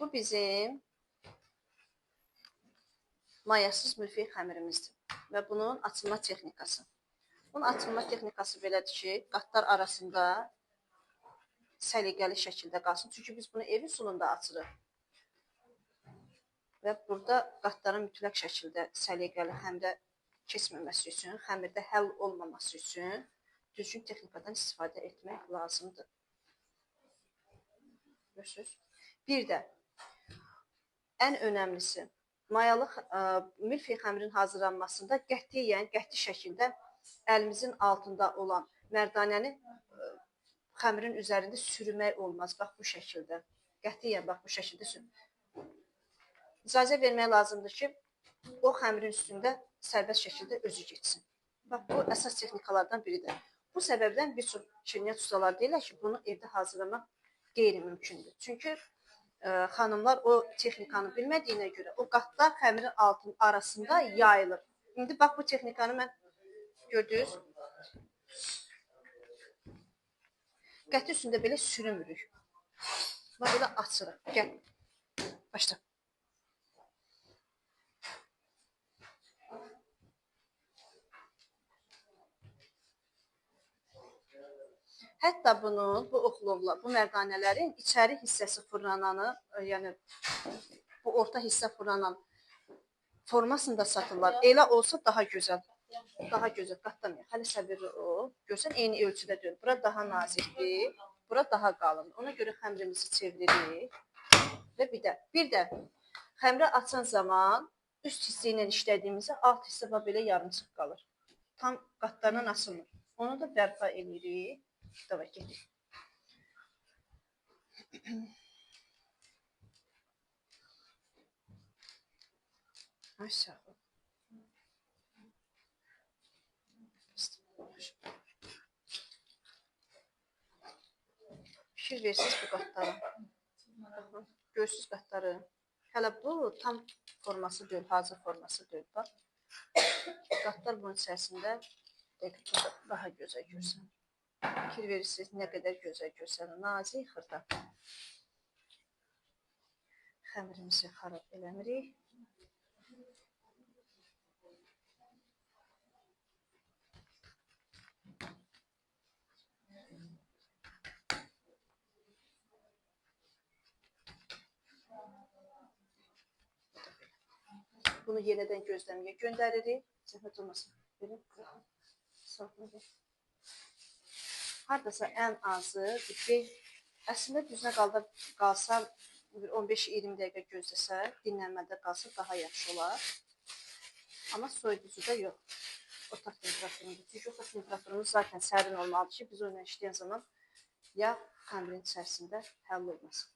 Bu bizim mayasız mülfey xəmirimizdir və bunun açılma texnikası. Bunun açılma texnikası belədir ki, qatlar arasında səliqəli şəkildə qalsın. Çünki biz bunu ev üsulunda açırıq. Və burada qatların mütləq şəkildə səliqəli həmdə keçməməsi üçün, xəmirdə həll olmaması üçün düzgün texnikadan istifadə etmək lazımdır. Görürsünüz? Bir də ən önəmlisi, mayalı milfey xəmirin hazırlanmasında qəti şəkildə əlimizin altında olan mərdanəni xəmirin üzərində sürmək olmaz. Bax bu şəkildə. Qətiyyən bax bu şəkildə sürmək. İcazə vermək lazımdır ki, o xəmirin üstündə sərbəst şəkildə özü geçsin. Bax bu əsas texnikalardan biridir. Bu səbəbdən bir çox şirniyyat ustalar deyirlər ki, bunu evdə hazırlamaq qeyri-mümkündür. Çünki xanımlar o texnikanı bilmədiyinə görə o qatlar xəmirin arasında yayılır. İndi bax bu texnikanı mən gördünüz. Qəti üstündə belə sürümürük. Bax belə açırıq. Gəl. Başla. Hətta bunun, bu oxlovla, bu mərdanələrin içəri hissəsi fırlananı, yəni bu orta hissə fırlanan formasında satırlar. Elə olsa daha gözəl. Daha gözəl. Qatlamayaq. Hələ səbirli ol. Görsən, eyni ölçüdə deyil. Bura daha nazikdir, bura daha qalındır. Ona görə xəmirimizi çeviririk. Və bir də xəmiri açan zaman üst hissi ilə işlədiyimizdə alt hissə belə yarımçıq qalır. Tam qatlarından asılmır. Onu da bərpa edirik. Davay, gedik. Aşağı. Fikir versiniz bu qatlara. Görsüz qatları. Hələ bu tam forması deyil, hazır forması deyil. Bax. Qatlar bunun içərisində daha gözəl görsənir. Fikir verirsiniz, nə qədər gözəl görsənir. Nazik xırda. Xəmirimizi xarab eləmirik. Bunu yenidən gözləməyə göndəririk. Zəhmət olmasın. Haradasa ən azı, əslində düzünə qalsa 15-20 dəqiqə gözləsə, dinlənmədə qalsa daha yaxşı olar. Amma soyuducuda yox. Otaq temperaturunda. Çünki otaq temperaturumuz zaten sərin olmalıdır ki, biz onunla işləyən zaman yağ xəmirin içərisində həll olmasın.